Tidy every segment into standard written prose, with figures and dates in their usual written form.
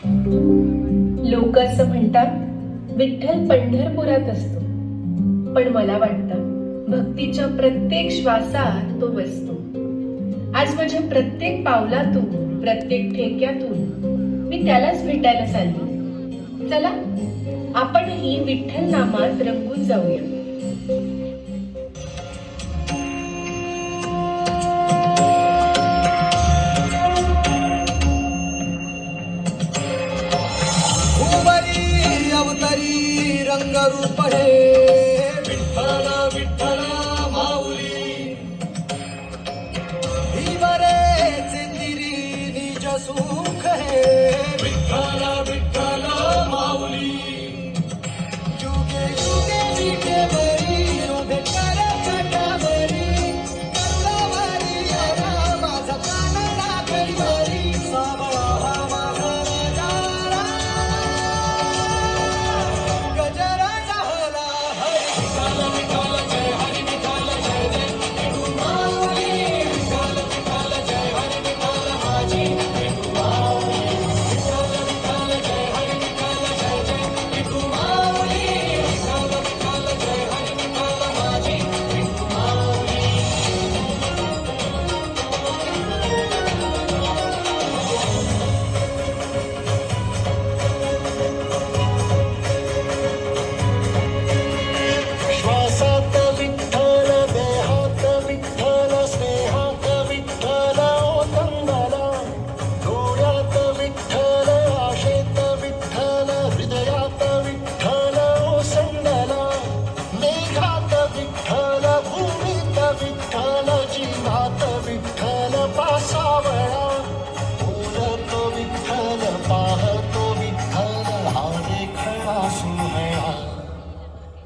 लोक असं म्हणतात विठ्ठल पंढरपुरात असतो, पण मला वाटतं भक्तीच्या प्रत्येक श्वासात तो वसतो. आज माझ्या प्रत्येक पावलातून, प्रत्येक ठेक्यातून मी त्यालाच भेटायला चालली. चला आपणही विठ्ठल नामात रंगून जाऊया. अवतारी रंगरूप हे विठ्ठल विठ्ठल माऊली ही बरेच इंदिरी निज सुख हे विठ्ठल विठ्ठल माऊली युगे युगे जिके बरी उभे कर छटावरी करुणावरी अरा माझा कानडा करीवरी सावळा माझा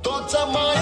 तोच माय